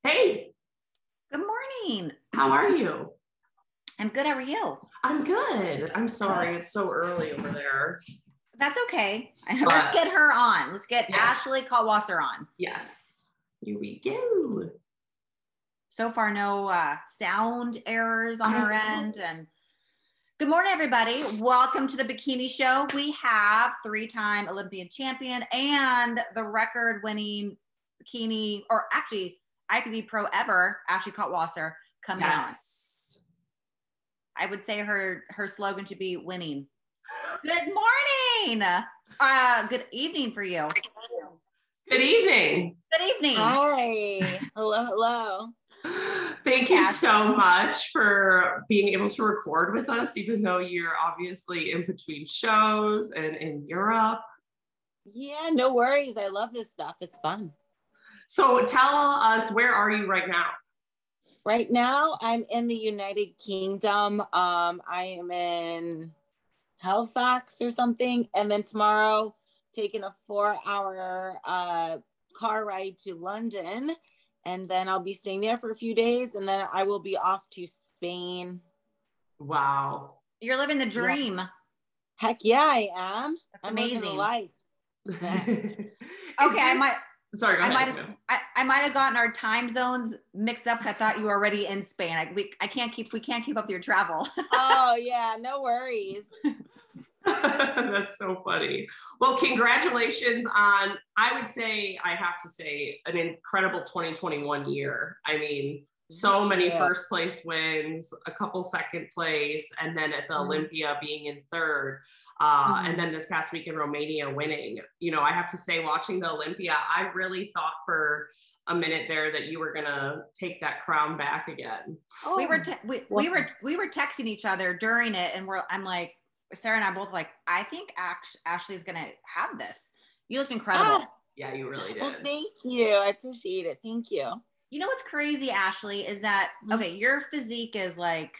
Hey, Good morning. how are you? I'm good. How are you? I'm good. I'm sorry, it's so early over there. That's okay. Let's get her on. Let's get Yes. Ashley Kaltwasser on. Yes, here we go. So far, no sound errors on our end. And good morning, everybody. Welcome to the Bikini Show. We have three-time Olympian champion and the record-winning bikini, or actually IFBB Pro ever, Ashley Kaltwasser, coming on. I would say her slogan should be winning. Good morning. Good evening for you. Good evening. Good evening. Hi. Hello. Thank you so much for being able to record with us, even though you're obviously in between shows and in Europe. Yeah, no worries. I love this stuff. It's fun. So tell us, where are you right now? Right now, I'm in the United Kingdom. I am in Halifax or something. And then tomorrow, taking a 4-hour car ride to London. And then I'll be staying there for a few days. And then I will be off to Spain. Wow. You're living the dream. Yeah. Heck yeah, I am. That's amazing. Living the life. Okay, Sorry, go ahead. I might have gotten our time zones mixed up. I thought you were already in Spain. We can't keep up with your travel. Oh yeah, no worries. That's so funny. Well, congratulations on, I have to say, an incredible 2021 year. I mean, so many first place wins, a couple second place, and then at the Olympia being in third. And then this past week in Romania winning. You know, I have to say, watching the Olympia, I really thought for a minute there that you were gonna take that crown back again. Oh. We were texting each other during it, and I'm like, Sarah and I both like, I think Ashley's gonna have this. You looked incredible. Yeah, you really did. Well, thank you. I appreciate it. Thank you. You know what's crazy, Ashley, is that, okay, your physique is like,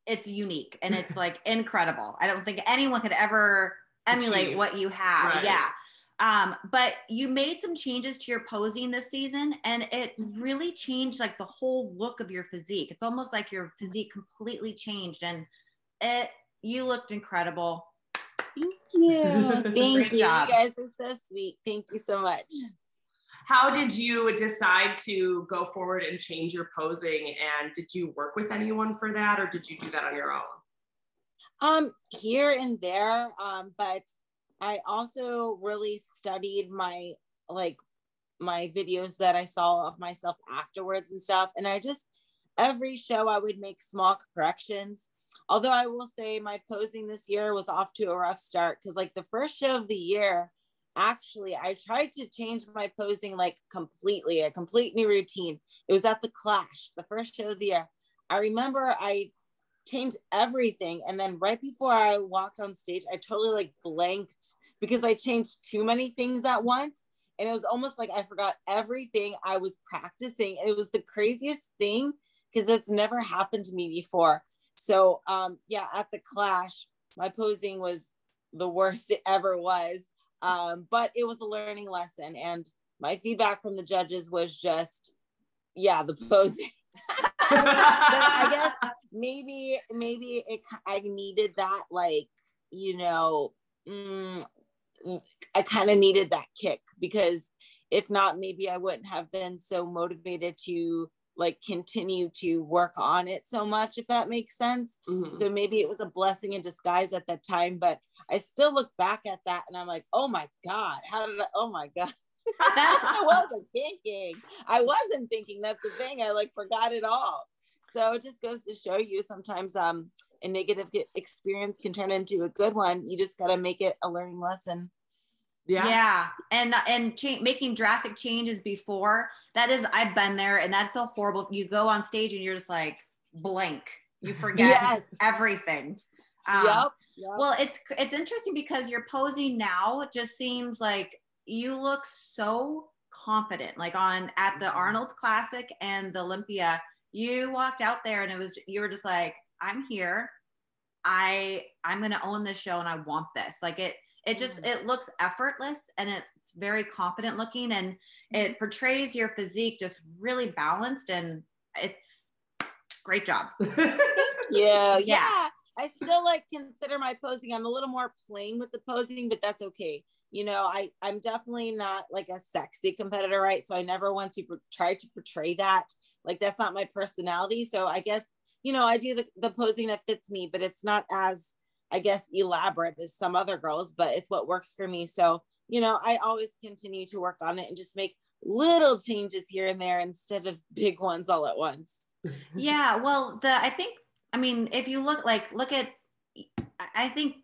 it's unique and it's like incredible. I don't think anyone could ever emulate what you have. Right. Yeah. But you made some changes to your posing this season, and it really changed like the whole look of your physique. It's almost like your physique completely changed, and you looked incredible. Thank you. Thank you. You guys are so sweet. Thank you so much. How did you decide to go forward and change your posing? And did you work with anyone for that, or did you do that on your own? Here and there. But I also really studied my videos that I saw of myself afterwards and stuff. And every show I would make small corrections. Although I will say my posing this year was off to a rough start, because like the first show of the year, actually, I tried to change my posing like completely, a complete new routine. It was at the Clash, the first show of the year. I remember I changed everything. And then right before I walked on stage, I totally like blanked because I changed too many things at once. And it was almost like I forgot everything I was practicing. And it was the craziest thing because it's never happened to me before. So at the Clash, my posing was the worst it ever was. But it was a learning lesson, and my feedback from the judges was just, the posing. But I guess maybe I needed that, like, I kind of needed that kick, because if not, maybe I wouldn't have been so motivated to like continue to work on it so much, if that makes sense. So maybe it was a blessing in disguise at that time, but I still look back at that and I'm like, oh my God, oh my God. That's what I wasn't thinking. That's the thing. I like forgot it all. So it just goes to show you sometimes a negative experience can turn into a good one. You just got to make it a learning lesson. Yeah. And making drastic changes before I've been there, and that's so horrible. You go on stage and you're just like blank. You forget everything. Yep. Well, it's interesting because your posing now just seems like you look so confident, like at the Arnold Classic and the Olympia, you walked out there and you were just like, I'm here. I'm going to own this show and I want this. Like it looks effortless, and it's very confident looking, and it portrays your physique just really balanced, and it's great job. Yeah. I still like consider my posing. I'm a little more plain with the posing, but that's okay. You know, I'm definitely not like a sexy competitor, right? So I never want to try to portray that. Like, that's not my personality. So I guess, you know, I do the posing that fits me, but it's not as, I guess, elaborate as some other girls, but it's what works for me. So, you know, I always continue to work on it and just make little changes here and there instead of big ones all at once. Yeah. Well, I mean, if you look at, I think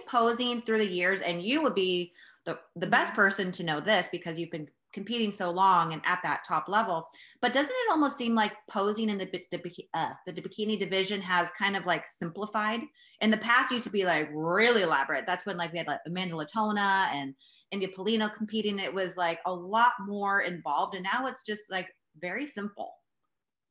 posing through the years, and you would be the best person to know this because you've been competing so long and at that top level. But doesn't it almost seem like posing in the bikini division has kind of like simplified? In the past, it used to be like really elaborate. That's when like we had like Amanda Latona and India Polino competing. It was like a lot more involved, and now it's just like very simple.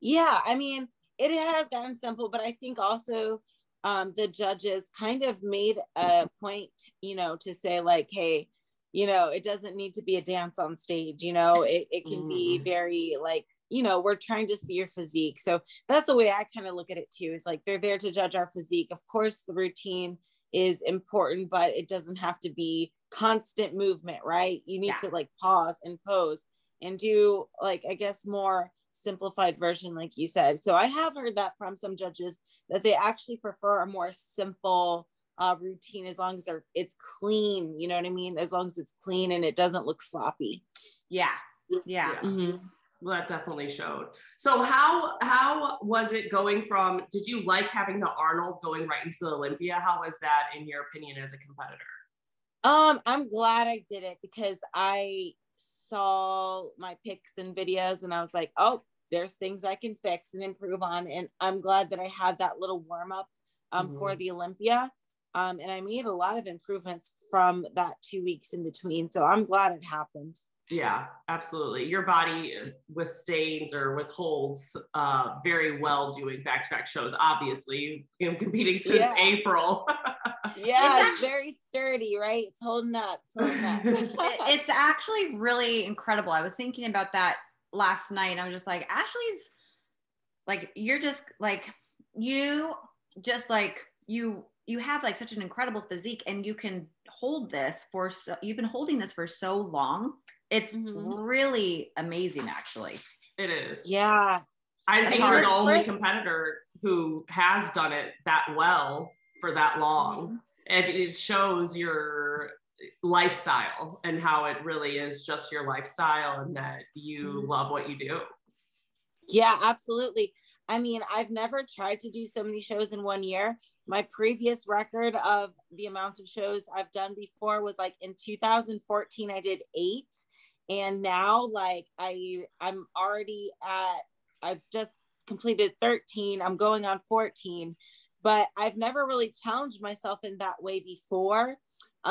Yeah, I mean, it has gotten simple, but I think also the judges kind of made a point, you know, to say like, hey, you know, it doesn't need to be a dance on stage, you know, it can be very like, you know, we're trying to see your physique. So that's the way I kind of look at it too. Is like, they're there to judge our physique. Of course, the routine is important, but it doesn't have to be constant movement, right? You need to like pause and pose and do like, I guess, more simplified version, like you said. So I have heard that from some judges that they actually prefer a more simple routine, as long as it's clean, you know what I mean? As long as it's clean and it doesn't look sloppy. Yeah. Mm-hmm. Well, that definitely showed. So how was it going from, did you like having the Arnold going right into the Olympia? How was that in your opinion as a competitor? I'm glad I did it because I saw my pics and videos and I was like, oh, there's things I can fix and improve on. And I'm glad that I had that little warm up for the Olympia. And I made a lot of improvements from that 2 weeks in between. So I'm glad it happened. Yeah, absolutely. Your body withstands or withholds very well doing back-to-back shows. Obviously, you've been competing since April. It's very sturdy, right? It's holding up. It's actually really incredible. I was thinking about that last night. I was just like, Ashley's like, you're just like, you have like such an incredible physique, and you can hold this you've been holding this for so long. It's really amazing, actually. It is. Yeah. I think you're the only competitor who has done it that well for that long. And it shows your lifestyle and how it really is just your lifestyle and that you love what you do. Yeah, absolutely. I mean, I've never tried to do so many shows in 1 year. My previous record of the amount of shows I've done before was like in 2014, I did 8. And now like I'm already I've just completed 13. I'm going on 14, but I've never really challenged myself in that way before.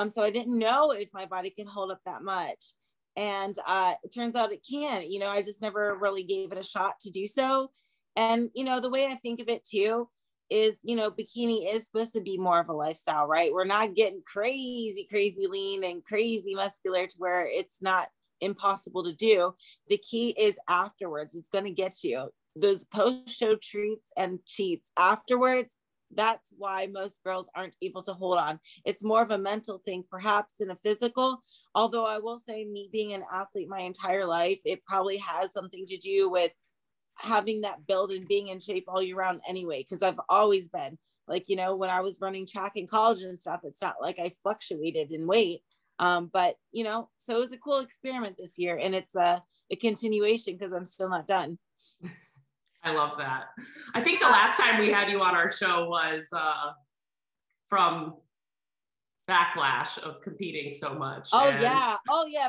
So I didn't know if my body could hold up that much. And it turns out it can. You know, I just never really gave it a shot to do so. And, you know, the way I think of it too is, you know, bikini is supposed to be more of a lifestyle, right? We're not getting crazy lean and crazy muscular to where it's not impossible to do. The key is afterwards. It's going to get you those post-show treats and cheats afterwards. That's why most girls aren't able to hold on. It's more of a mental thing, perhaps, than a physical. Although I will say, me being an athlete my entire life, it probably has something to do with having that build and being in shape all year round anyway, because I've always been like, you know, when I was running track in college and stuff, it's not like I fluctuated in weight. But, you know, so it was a cool experiment this year, and it's a continuation because I'm still not done. I love that. I think the last time we had you on our show was from backlash of competing so much. Oh yeah,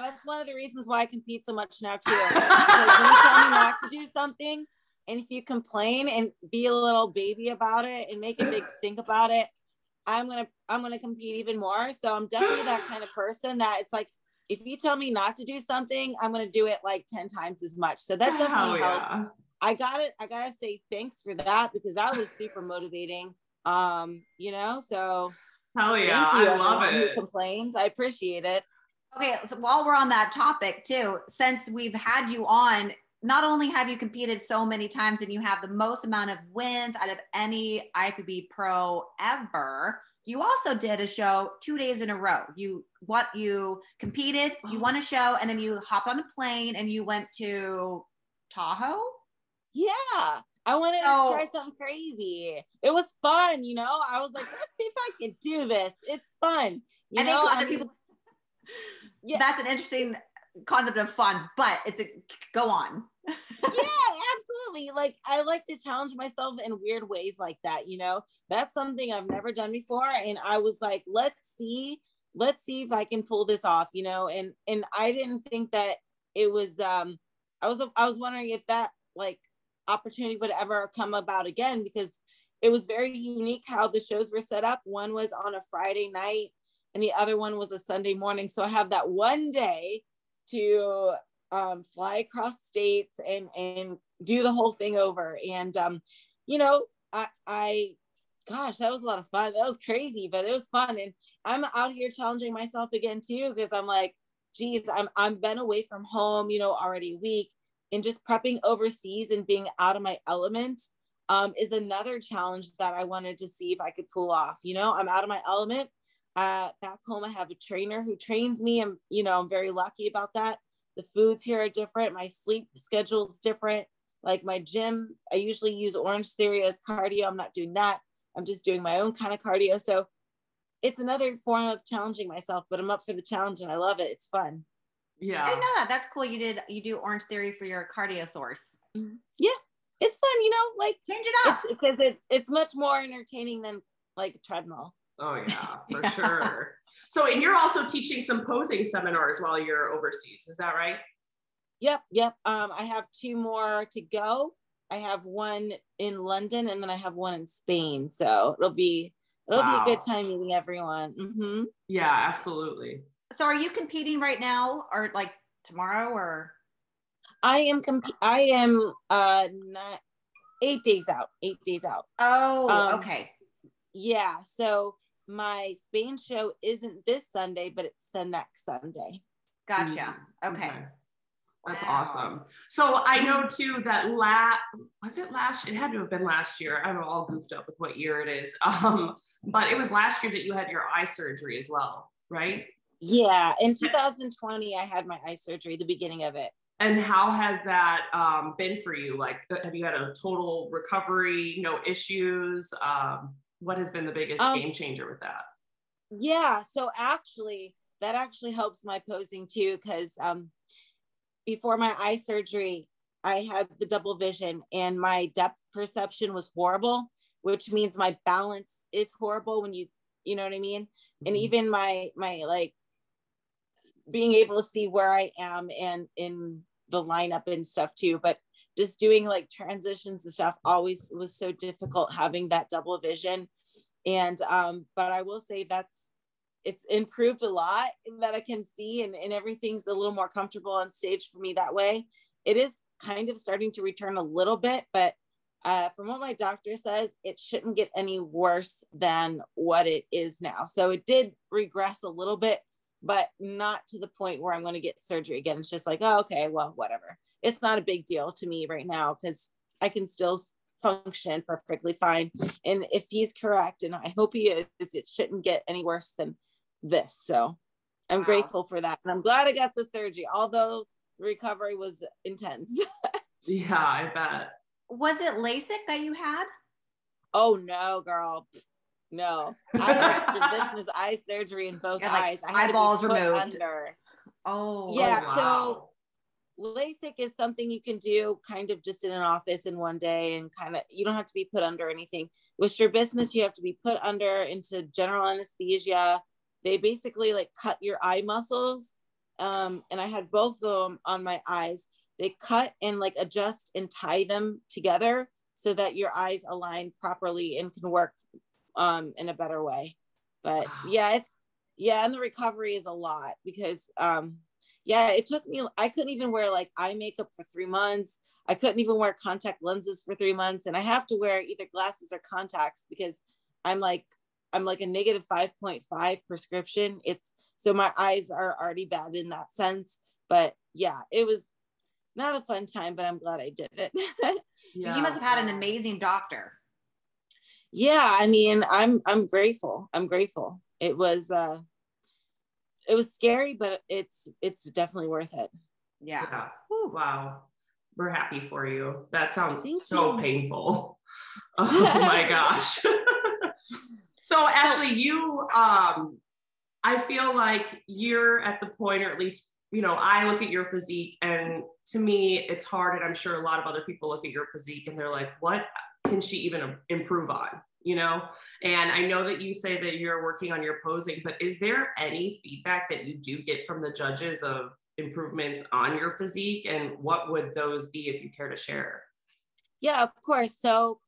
that's one of the reasons why I compete so much now too. Because when you tell me not to do something, and if you complain and be a little baby about it and make a big stink about it, I'm gonna compete even more. So I'm definitely that kind of person that it's like, if you tell me not to do something, I'm gonna do it like 10 times as much. So that definitely helped. I gotta say thanks for that, because that was super motivating. You know, so Hell yeah, Thank you, I love everyone it. who complained. I appreciate it. Okay, so while we're on that topic too, since we've had you on, not only have you competed so many times and you have the most amount of wins out of any IFBB pro ever, you also did a show 2 days in a row. You competed, you won a show, and then you hopped on a plane and you went to Tahoe? Yeah. I wanted to try something crazy. It was fun, you know. I was like, let's see if I can do this. It's fun. You know, other people. Yeah, that's an interesting concept of fun, but go on. Yeah, absolutely. Like, I like to challenge myself in weird ways like that, you know. That's something I've never done before, and I was like, let's see if I can pull this off, you know. And I didn't think that it was I was wondering if that like opportunity would ever come about again, because it was very unique how the shows were set up. One was on a Friday night and the other one was a Sunday morning. So I have that one day to fly across states and do the whole thing over. And you know, gosh, that was a lot of fun. That was crazy, but it was fun. And I'm out here challenging myself again too, because I'm like, geez, I'm been away from home, you know, already a week, and just prepping overseas and being out of my element is another challenge that I wanted to see if I could pull off. You know, I'm out of my element. Back home, I have a trainer who trains me, and you know, I'm very lucky about that. The foods here are different. My sleep schedule is different. Like my gym, I usually use Orange Theory as cardio. I'm not doing that. I'm just doing my own kind of cardio. So it's another form of challenging myself, but I'm up for the challenge and I love it. It's fun. Yeah, I didn't know that. That's cool. You do Orange Theory for your cardio source. Yeah, it's fun. You know, like change it up, because it's much more entertaining than like a treadmill. Oh yeah, for sure. So, and you're also teaching some posing seminars while you're overseas. Is that right? Yep. I have 2 more to go. I have one in London and then I have one in Spain. So it'll be a good time meeting everyone. Mm-hmm. Yeah, absolutely. So are you competing right now or like tomorrow or? I am not 8 days out. 8 days out. Oh, okay. Yeah. So my Spain show isn't this Sunday, but it's the next Sunday. Gotcha. Okay. That's awesome. So I know too that it had to have been last year. I'm all goofed up with what year it is. But it was last year that you had your eye surgery as well, right? Yeah. In 2020, I had my eye surgery, the beginning of it. And how has that been for you? Like, have you had a total recovery, no issues? What has been the biggest game changer with that? Yeah. So actually, that actually helps my posing too, because before my eye surgery, I had the double vision and my depth perception was horrible, which means my balance is horrible when you know what I mean? Mm-hmm. And even my like being able to see where I am and in the lineup and stuff too, but just doing like transitions and stuff always was so difficult having that double vision. And but I will say it's improved a lot that I can see, and everything's a little more comfortable on stage for me that way. It is kind of starting to return a little bit, but from what my doctor says, it shouldn't get any worse than what it is now. So it did regress a little bit, but not to the point where I'm going to get surgery again. It's just like, oh, okay, well, whatever. It's not a big deal to me right now because I can still function perfectly fine. And if he's correct, and I hope he is, it shouldn't get any worse than this. So I'm grateful for that. And I'm glad I got the surgery, although the recovery was intense. Yeah, I bet. Was it LASIK that you had? Oh no, girl. No. I had extra business eye surgery in both eyes. I had eyeballs removed. Under. Oh yeah. Wow. So LASIK is something you can do kind of just in an office in one day, and kind of, you don't have to be put under anything. With strabismus, you have to be put under into general anesthesia. They basically like cut your eye muscles. And I had both of them on my eyes. They cut and like adjust and tie them together so that your eyes align properly and can work in a better way. But and the recovery is a lot because it took me, I couldn't even wear like eye makeup for 3 months. I couldn't even wear contact lenses for 3 months. And I have to wear either glasses or contacts because I'm like I'm like a negative 5.5 prescription. So my eyes are already bad in that sense. But yeah, it was not a fun time, but I'm glad I did it. Yeah. You must have had an amazing doctor. Yeah, I mean, I'm grateful. I'm grateful. It was scary, but it's definitely worth it. Yeah. Wow. We're happy for you. That sounds so painful. Oh my gosh. So Ashley, you, I feel like you're at the point, or at least, you know, I look at your physique, and to me, it's hard. And I'm sure a lot of other people look at your physique and they're like, what can she even improve on? You know? And I know that you say that you're working on your posing, but is there any feedback that you do get from the judges of improvements on your physique? And what would those be if you care to share? Yeah, of course. So,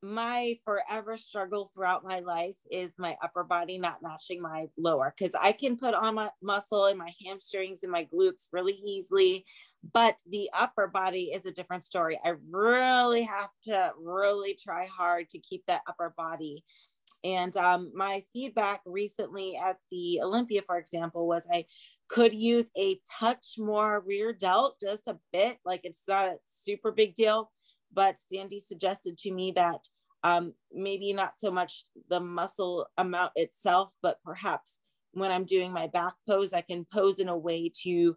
my forever struggle throughout my life is my upper body not matching my lower, because I can put on my muscle in my hamstrings and my glutes really easily, but the upper body is a different story. I really have to really try hard to keep that upper body. And my feedback recently at the Olympia, for example, was I could use a touch more rear delt, just a bit. Like, it's not a super big deal, but Sandy suggested to me that maybe not so much the muscle amount itself, but perhaps when I'm doing my back pose, I can pose in a way to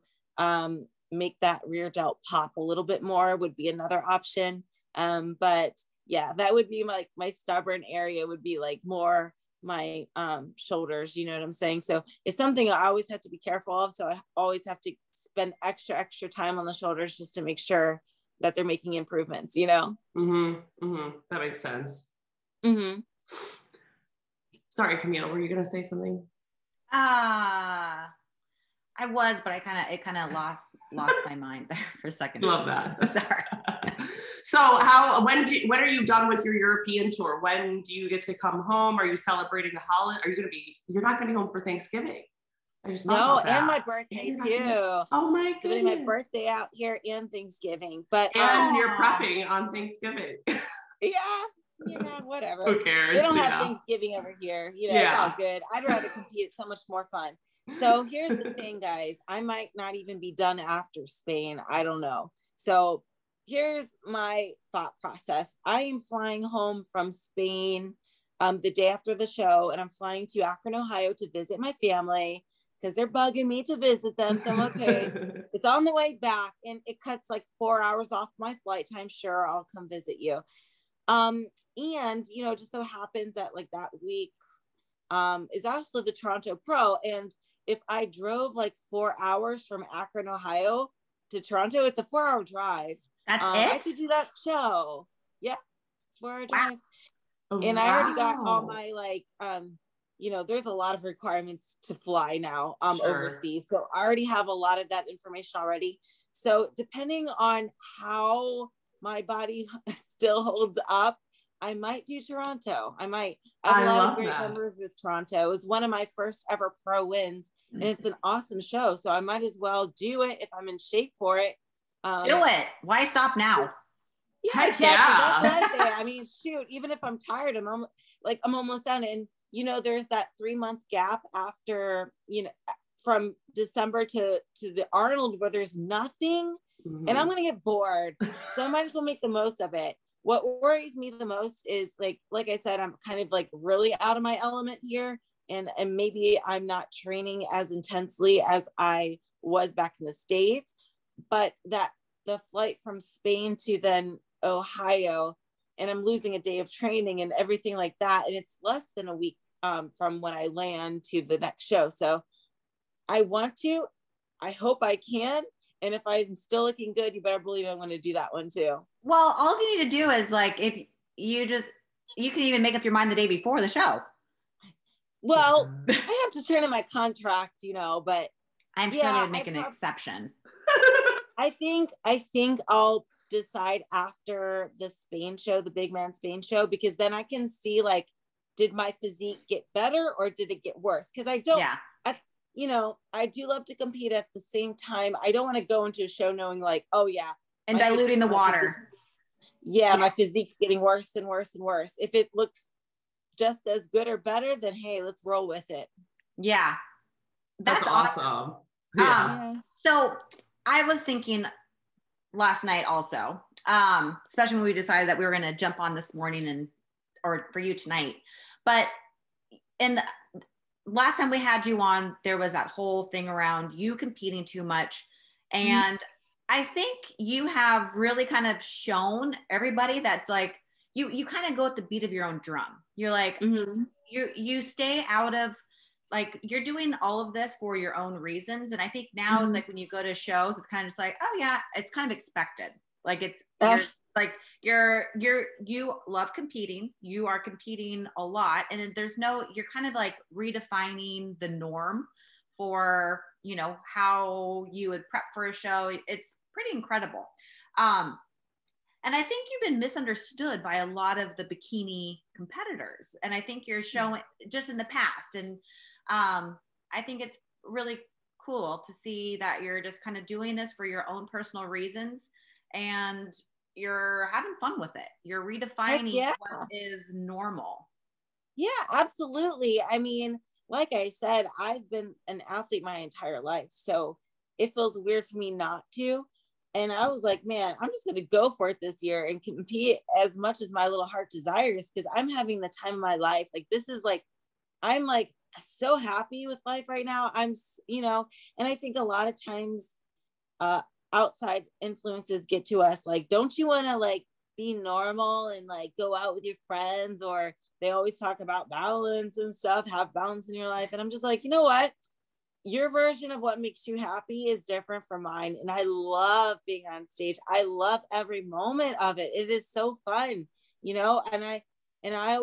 make that rear delt pop a little bit more, would be another option. But yeah, that would be my stubborn area, would be like more my shoulders, you know what I'm saying? So it's something I always have to be careful of. So I always have to spend extra time on the shoulders just to make sure that they're making improvements, you know? That makes sense. Mm-hmm. Sorry, Camille, were you going to say something? I was, but it kind of lost my mind there for a second. Love that. Sorry. So when are you done with your European tour? When do you get to come home? Are you celebrating the holiday? You're not going to be home for Thanksgiving? I just thought about that. And my birthday too. Oh my goodness. Spending my birthday out here and Thanksgiving, but you're prepping on Thanksgiving. Yeah, whatever. Who cares? They don't have Thanksgiving over here. You know, it's all good. I'd rather compete. It's so much more fun. So here's the thing, guys. I might not even be done after Spain. I don't know. So here's my thought process. I am flying home from Spain the day after the show, and I'm flying to Akron, Ohio to visit my family because they're bugging me to visit them. So I'm okay. It's on the way back, and it cuts like 4 hours off my flight time. Sure, I'll come visit you. And, you know, just so happens that like that week is also the Toronto Pro. And if I drove like 4 hours from Akron, Ohio to Toronto, it's a 4-hour drive. That's it? I could do that show. Yeah. 4-hour drive. Wow. And I already got all my like, you know, there's a lot of requirements to fly now overseas. So I already have a lot of that information already. So depending on how my body still holds up, I might do Toronto. I have a lot of great memories with Toronto. It was one of my first ever pro wins, and it's an awesome show. So I might as well do it if I'm in shape for it. Do it. Why stop now? Yeah, exactly. Yeah. That's what I say. I mean, shoot, even if I'm tired, I'm almost done. And you know, there's that 3-month gap after, you know, from December to the Arnold where there's nothing. And I'm going to get bored. So I might as well make the most of it. What worries me the most is like I said, I'm kind of like really out of my element here. And maybe I'm not training as intensely as I was back in the States, but that the flight from Spain to then Ohio, and I'm losing a day of training and everything like that. And it's less than a week from when I land to the next show. So I hope I can. And if I'm still looking good, you better believe I'm going to do that one too. Well, all you need to do is like, if you can even make up your mind the day before the show. Well, I have to turn in my contract, you know, but I'm sure they would make an exception. I think I'll decide after the Spain show, the Big Man Spain show, because then I can see like, did my physique get better or did it get worse? Because I don't, you know, I do love to compete at the same time. I don't want to go into a show knowing like, oh yeah. And diluting the water. My physique's getting worse and worse and worse. If it looks just as good or better, then hey, let's roll with it. Yeah. That's awesome. Yeah. So I was thinking last night also, especially when we decided that we were going to jump on this morning or for you tonight, but in the last time we had you on, there was that whole thing around you competing too much. And I think you have really kind of shown everybody that's like, you kind of go at the beat of your own drum. You're like, you stay out of, like, you're doing all of this for your own reasons. And I think now it's like when you go to shows, it's kind of just like, oh yeah, it's kind of expected. Like you love competing. You are competing a lot. And you're kind of like redefining the norm for, you know, how you would prep for a show. It's pretty incredible. And I think you've been misunderstood by a lot of the bikini competitors. And I think you're showing just in the past. And I think it's really cool to see that you're just kind of doing this for your own personal reasons and you're having fun with it. You're redefining what is normal. Yeah, absolutely. I mean, like I said, I've been an athlete my entire life. So it feels weird for me not to. And I was like, man, I'm just going to go for it this year and compete as much as my little heart desires, because I'm having the time of my life. Like, this is like, I'm like so happy with life right now. I'm, you know, and I think a lot of times outside influences get to us. Like, don't you want to like be normal and like go out with your friends? Or they always talk about balance and stuff, have balance in your life. And I'm just like, you know what? Your version of what makes you happy is different from mine. And I love being on stage. I love every moment of it. It is so fun, you know, and I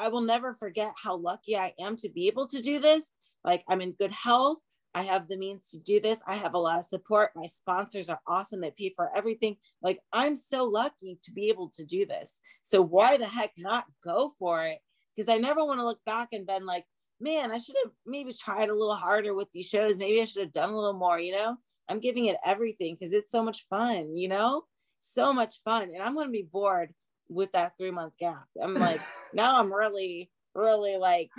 will never forget how lucky I am to be able to do this. Like, I'm in good health. I have the means to do this. I have a lot of support. My sponsors are awesome. They pay for everything. Like, I'm so lucky to be able to do this. So why the heck not go for it? Because I never want to look back and been like, man, I should have maybe tried a little harder with these shows. Maybe I should have done a little more, you know? I'm giving it everything because it's so much fun, you know? So much fun. And I'm going to be bored with that 3-month gap. I'm like, now I'm really, really like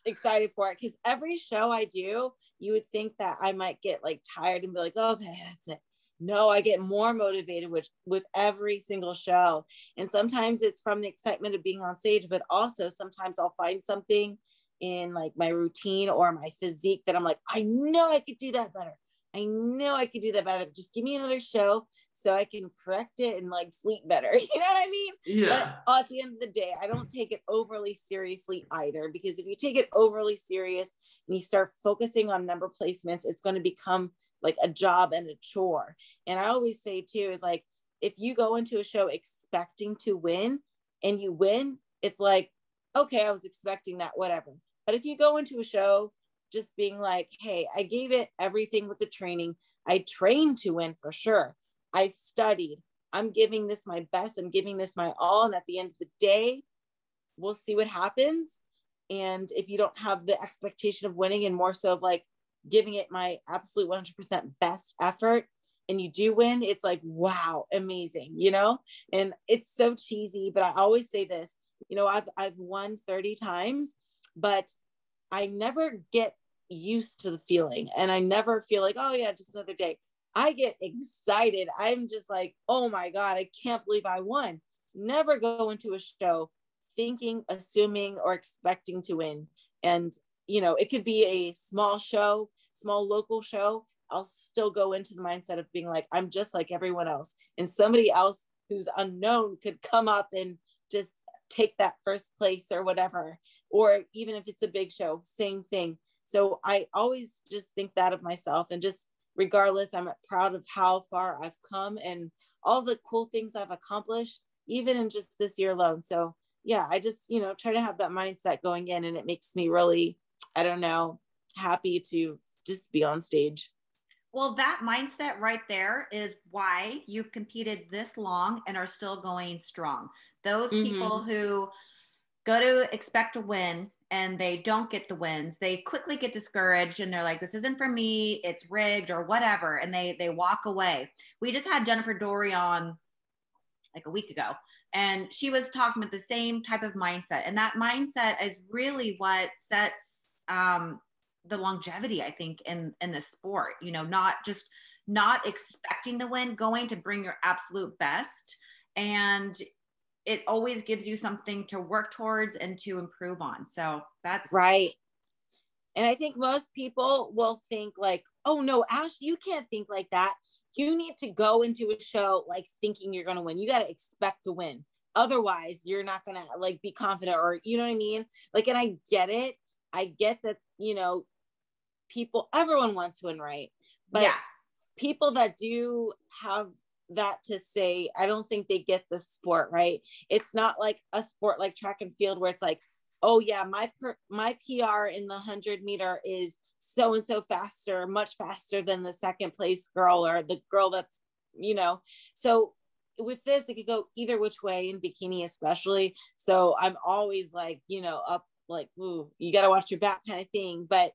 excited for it. Because every show I do, you would think that I might get like tired and be like, oh, okay, that's it. No, I get more motivated with every single show. And sometimes it's from the excitement of being on stage, but also sometimes I'll find something in like my routine or my physique that I'm like, I know I could do that better. I know I could do that better. Just give me another show so I can correct it and like sleep better. You know what I mean? Yeah. But at the end of the day, I don't take it overly seriously either, because if you take it overly serious and you start focusing on number placements, it's going to become like a job and a chore. And I always say too, is like, if you go into a show expecting to win and you win, it's like, okay, I was expecting that, whatever. But if you go into a show just being like, hey, I gave it everything with the training. I trained to win for sure. I studied. I'm giving this my best. I'm giving this my all. And at the end of the day, we'll see what happens. And if you don't have the expectation of winning and more so of like giving it my absolute 100% best effort, and you do win, it's like, wow, amazing, you know? And it's so cheesy, but I always say this, you know, I've won 30 times, but I never get used to the feeling. And I never feel like, oh yeah, just another day. I get excited. I'm just like, oh my God, I can't believe I won. Never go into a show thinking, assuming, or expecting to win. And, you know, it could be a small show, small local show. I'll still go into the mindset of being like, I'm just like everyone else. And somebody else who's unknown could come up and just take that first place or whatever. Or even if it's a big show, same thing. So I always just think that of myself, and just regardless, I'm proud of how far I've come and all the cool things I've accomplished, even in just this year alone. So yeah, I just, you know, try to have that mindset going in, and it makes me really, I don't know, happy to just be on stage. Well, that mindset right there is why you've competed this long and are still going strong. Those people who go to expect to win and they don't get the wins, they quickly get discouraged and they're like, this isn't for me, it's rigged or whatever. And they walk away. We just had Jennifer Dory on like a week ago, and she was talking about the same type of mindset. And that mindset is really what sets the longevity, I think, in the sport, you know, not expecting to win, going to bring your absolute best. And it always gives you something to work towards and to improve on. So that's right. And I think most people will think like, oh no, Ash, you can't think like that. You need to go into a show like thinking you're going to win. You got to expect to win. Otherwise, you're not going to like be confident, or, you know what I mean? Like, and I get it. I get that, you know, everyone wants to win, right? But yeah. People that do have that to say, I don't think they get the sport, right? It's not like a sport like track and field where it's like, oh yeah, my PR in the 100-meter is so and so faster, much faster than the second place girl or the girl that's, you know. So with this, it could go either which way, in bikini especially. So I'm always like, you know, up like, ooh, you got to watch your back kind of thing. But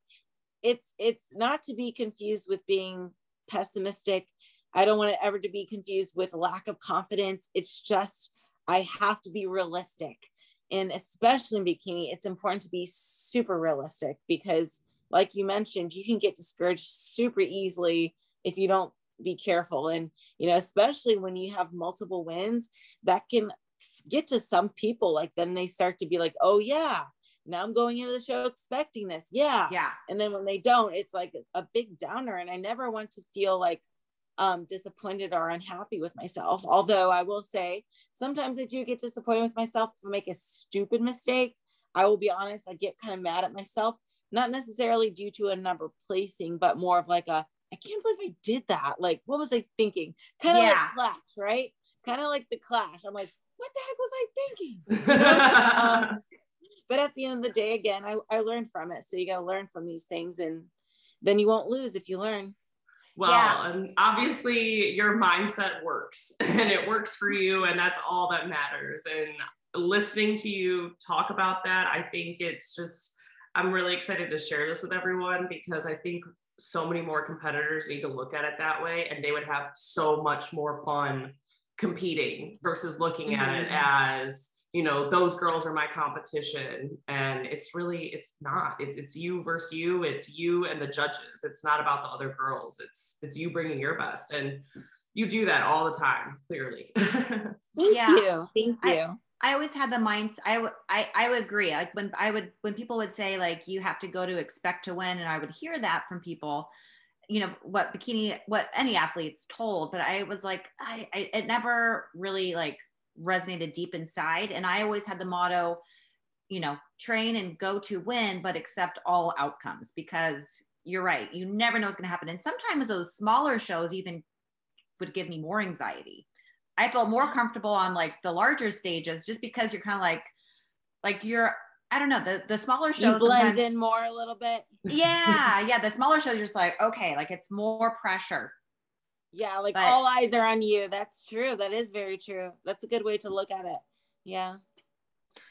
it's not to be confused with being pessimistic. I don't want it ever to be confused with lack of confidence. It's just, I have to be realistic. And especially in bikini, it's important to be super realistic, because like you mentioned, you can get discouraged super easily if you don't be careful. And, you know, especially when you have multiple wins, that can get to some people. Like then they start to be like, oh yeah, now I'm going into the show expecting this. Yeah. And then when they don't, it's like a big downer. And I never want to feel like disappointed or unhappy with myself. Although I will say, sometimes I do get disappointed with myself if I make a stupid mistake. I will be honest, I get kind of mad at myself, not necessarily due to a number placing, but more of like I can't believe I did that. Like, what was I thinking? Kind of like Clash, right? Kind of like the Clash. I'm like, what the heck was I thinking? You know? But at the end of the day, again, I learned from it. So you got to learn from these things, and then you won't lose if you learn. Well, and obviously your mindset works and it works for you, and that's all that matters. And listening to you talk about that, I think it's just, I'm really excited to share this with everyone, because I think so many more competitors need to look at it that way, and they would have so much more fun competing versus looking at it as, you know, those girls are my competition. And it's really, it's not, it's you versus you, it's you and the judges. It's not about the other girls. It's you bringing your best. And you do that all the time, clearly. Thank you. I always had the mindset. I would agree. Like when people would say like, you have to go to expect to win. And I would hear that from people, you know, what any athlete's told, but I was like, it never really like resonated deep inside. And I always had the motto, you know, train and go to win, but accept all outcomes, because you're right. You never know what's going to happen. And sometimes those smaller shows even would give me more anxiety. I felt more comfortable on like the larger stages, just because you're kind of like you're, I don't know, the smaller shows. You blend in more a little bit. Yeah. The smaller shows, you're just like, okay, like it's more pressure. Yeah, like all eyes are on you. That's true. That is very true. That's a good way to look at it. Yeah.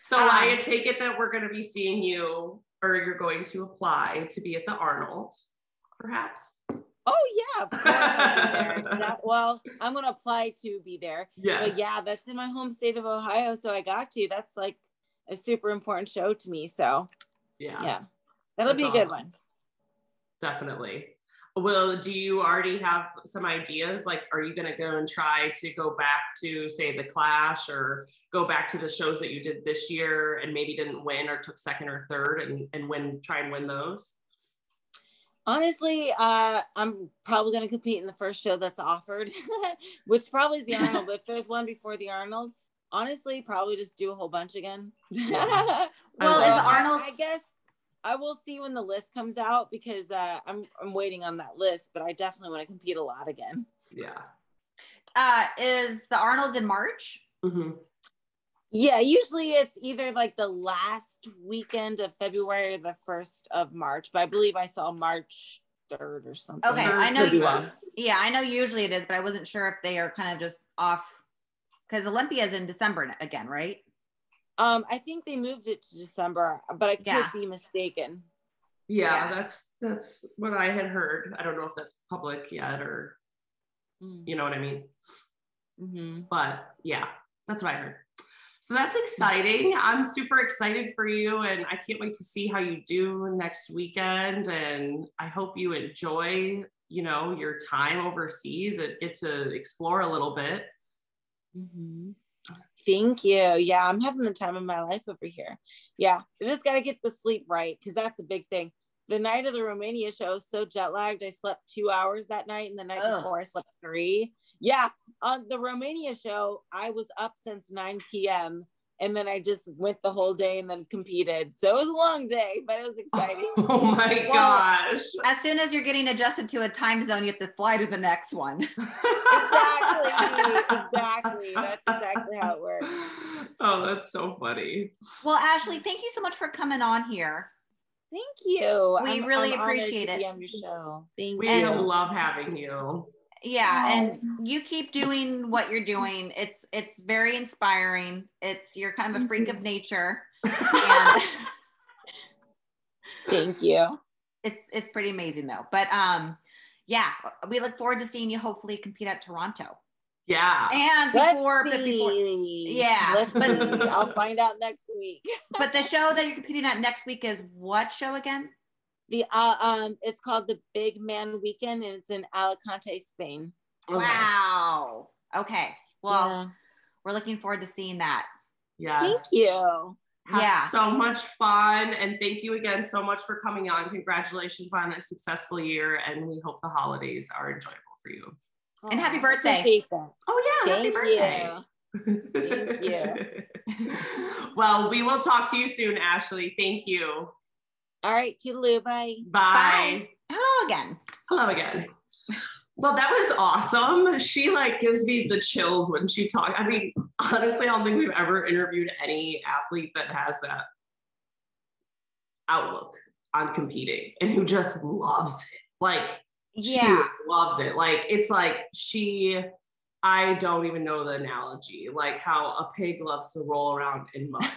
So I take it that we're going to be seeing you, or you're going to apply to be at the Arnold, perhaps? Oh yeah, of course I'll be there. Well, I'm going to apply to be there. Yeah. But yeah, that's in my home state of Ohio, so I got to. That's like a super important show to me. So yeah, that'll be a good one. Definitely. Well, do you already have some ideas? Like, are you going to go and try to go back to, say, the Clash, or go back to the shows that you did this year and maybe didn't win, or took second or third, and try and win those? Honestly, I'm probably going to compete in the first show that's offered, which probably is the Arnold. If there's one before the Arnold, honestly, probably just do a whole bunch again. Well, is Arnold? I guess I will see when the list comes out, because I'm waiting on that list, but I definitely want to compete a lot again. Yeah. Is the Arnold's in March? Mm-hmm. Yeah, usually it's either like the last weekend of February or the 1st of March, but I believe I saw March 3rd or something. Okay, I know. I know usually it is, but I wasn't sure if they are kind of just off, because Olympia is in December again, right? I think they moved it to December, but I could be mistaken. Yeah, that's what I had heard. I don't know if that's public yet, or you know what I mean. But yeah, that's what I heard. So that's exciting. I'm super excited for you, and I can't wait to see how you do next weekend. And I hope you enjoy, you know, your time overseas and get to explore a little bit. Thank you. Yeah, I'm having the time of my life over here. Yeah, I just got to get the sleep right, because that's a big thing. The night of the Romania show, I was so jet lagged. I slept 2 hours that night, and the night before I slept 3. Yeah, on the Romania show, I was up since 9 p.m. and then I just went the whole day and then competed. So it was a long day, but it was exciting. Oh my gosh. As soon as you're getting adjusted to a time zone, you have to fly to the next one. Exactly. That's exactly how it works. Oh, that's so funny. Well, Ashley, thank you so much for coming on here. Thank you. We really appreciate it. Be on your show. Thank you. We love having you. Yeah, and you keep doing what you're doing. It's very inspiring. You're kind of a freak of nature. And thank you. It's pretty amazing though. But yeah, we look forward to seeing you hopefully compete at Toronto. Yeah. And before yeah. But I'll find out next week. But the show that you're competing at next week is what show again? It's called the Big Man Weekend, and it's in Alicante, Spain. Wow. Okay. Well, we're looking forward to seeing that. Yes. Thank you. Have so much fun, and thank you again so much for coming on. Congratulations on a successful year, and we hope the holidays are enjoyable for you. And happy birthday. Oh yeah, happy birthday. Thank you. Well, we will talk to you soon, Ashley. Thank you. All right, toodaloo, bye. Bye. Hello again. Hello again. Well, that was awesome. She gives me the chills when she talks. I mean, honestly, I don't think we've ever interviewed any athlete that has that outlook on competing and who just loves it. She loves it. I don't even know the analogy, how a pig loves to roll around in mud.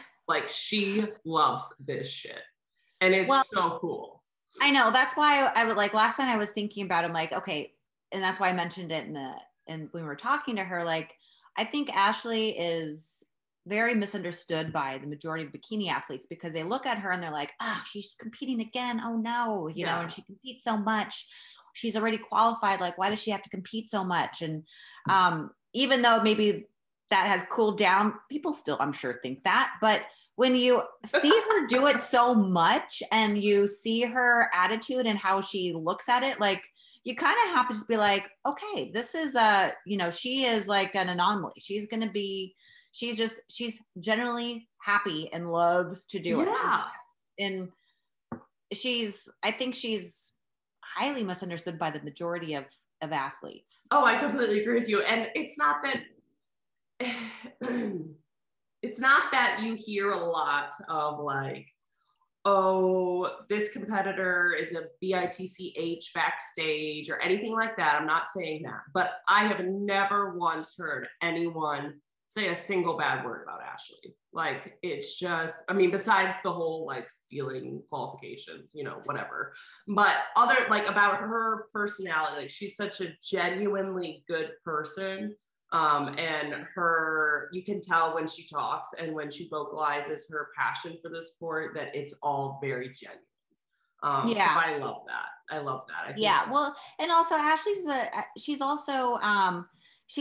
She loves this shit. And it's so cool. I know. That's why I would last night I was thinking about it. I'm okay. And that's why I mentioned it when we were talking to her, I think Ashley is very misunderstood by the majority of bikini athletes, because they look at her and they're like, she's competing again. Oh no. You know, and she competes so much. She's already qualified. Why does she have to compete so much? And even though maybe that has cooled down, people still, I'm sure, think that. But when you see her do it so much and you see her attitude and how she looks at it, you kind of have to just be okay, this is she is an anomaly. She's generally happy and loves to do it. And I think she's highly misunderstood by the majority of athletes. Oh, I completely agree with you. And it's not that you hear a lot of this competitor is a bitch backstage or anything like that. I'm not saying that, but I have never once heard anyone say a single bad word about Ashley. It's just, besides the whole stealing qualifications, whatever, but other about her personality, she's such a genuinely good person. And you can tell when she talks and when she vocalizes her passion for the sport that it's all very genuine. So I love that. I love that. Well, and also Ashley's she's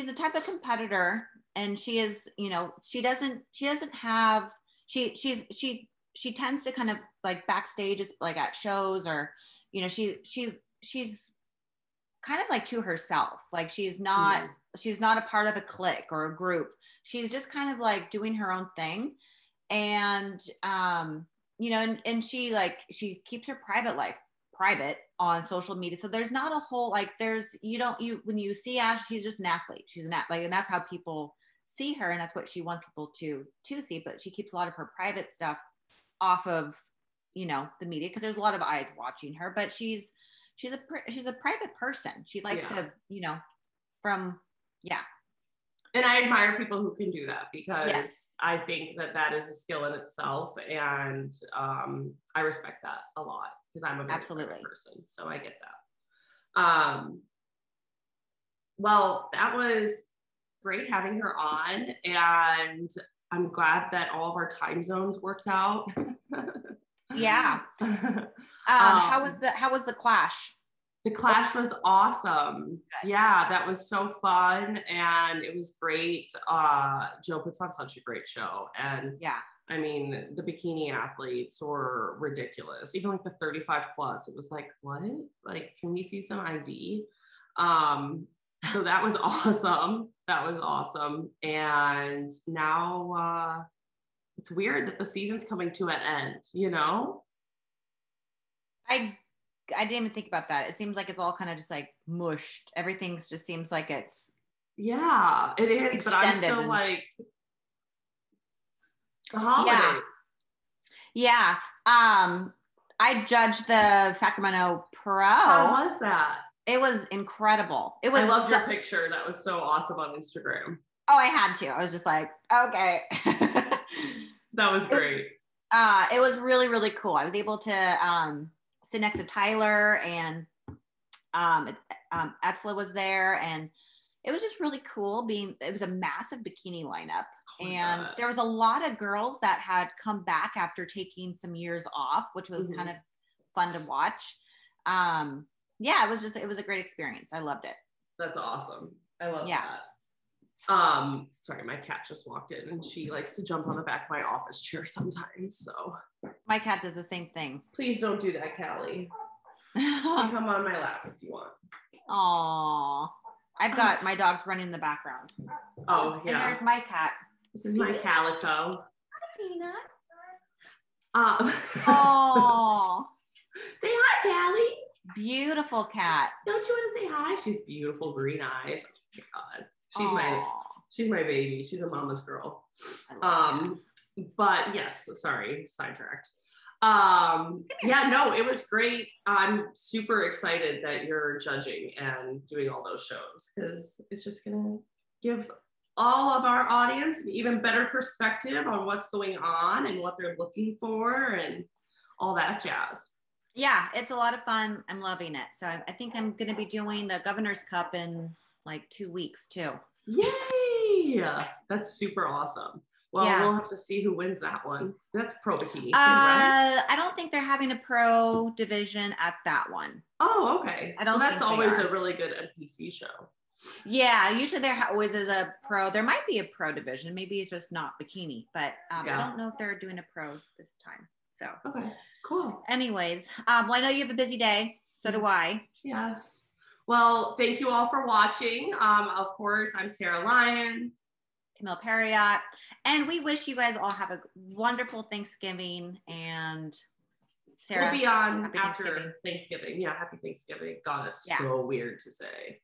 the type of competitor, and she is, she tends to kind of backstage, at shows, or, she's kind of to herself. she's not a part of a clique or a group. She's just kind of doing her own thing. And, and she keeps her private life private on social media. So there's not a whole, when you see Ash, she's just an athlete. She's an athlete, and that's how people see her. And that's what she wants people to see. But she keeps a lot of her private stuff off of, the media, because there's a lot of eyes watching her, but she's a private person. She likes to, And I admire people who can do that, because I think that is a skill in itself. And I respect that a lot, because I'm a very private person. So I get that. Well, that was great having her on, and I'm glad that all of our time zones worked out. Yeah. How was the clash? The clash was awesome. Good. Yeah, that was so fun, and it was great. Joe puts on such a great show, and yeah, I mean, the bikini athletes were ridiculous. Even like the 35 plus, it was like, what? Like, can we see some ID? So that was awesome. That was awesome. And now it's weird that the season's coming to an end, you know? I didn't even think about that. It seems like it's all kind of just like mushed. Everything's just seems like it's. Yeah, it is. But I'm still like, the holiday. Yeah. I judged the Sacramento Pro. How was that? It was incredible. It was. I loved your picture. That was so awesome on Instagram. Oh, I had to. I was just like, okay. That was great. It was really, really cool. I was able to sit next to Tyler, and Etzla was there, and it was just really cool it was a massive bikini lineup. And there was a lot of girls that had come back after taking some years off, which was kind of fun to watch. Yeah, it was a great experience. I loved it. That's awesome. I love that. Sorry, my cat just walked in, and she likes to jump on the back of my office chair sometimes. So my cat does the same thing. Please don't do that, Callie. Come on my lap if you want. Aww. I've got my dogs running in the background. Oh, yeah. And there's my cat. This is my Calico. Hi, Peanut. Oh. Say hi, Callie. Beautiful cat. Don't you want to say hi? She's beautiful, green eyes. Oh my God. She's my baby. She's a mama's girl. But yes, sorry, sidetracked. Yeah, no, it was great. I'm super excited that you're judging and doing all those shows, because it's just gonna give all of our audience an even better perspective on what's going on and what they're looking for and all that jazz. Yeah, it's a lot of fun. I'm loving it. So I think I'm going to be doing the Governor's Cup in like 2 weeks too. Yay! That's super awesome. Well, we'll have to see who wins that one. That's pro bikini too, right? I don't think they're having a pro division at that one. Oh, okay. I don't think that's always a really good NPC show. Yeah, usually there always is a pro. There might be a pro division. Maybe it's just not bikini, but I don't know if they're doing a pro this time. So okay, cool. Anyways, well, I know you have a busy day. So do I. Yes. Well, thank you all for watching. Of course, I'm Sarah Lyon. Camile Periat. And we wish you guys all have a wonderful Thanksgiving. And Sarah, we'll be on after Thanksgiving. Yeah, happy Thanksgiving. God, it's so weird to say.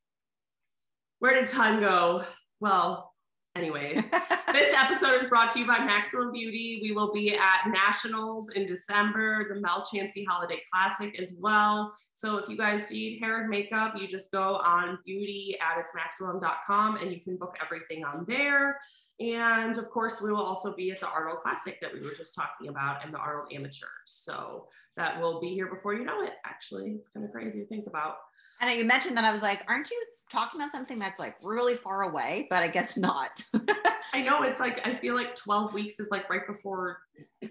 Where did time go? Well, anyways, this episode is brought to you by Maximum Beauty. We will be at Nationals in December, the Mel Chancey Holiday Classic as well. So if you guys need hair and makeup, you just go on beauty@itsmaximum.com and you can book everything on there. And of course, we will also be at the Arnold Classic that we were just talking about and the Arnold Amateur. So that will be here before you know it, actually. It's kind of crazy to think about. I know you mentioned that. I was like, aren't you talking about something that's like really far away? But I guess not. I know, it's like, I feel like 12 weeks is like right before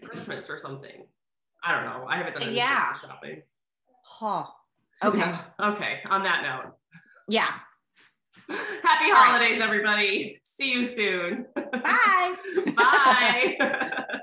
Christmas or something. I don't know. I haven't done any Christmas shopping. Huh. Okay. Yeah. Okay. On that note. Yeah. Happy holidays, everybody. See you soon. Bye. Bye.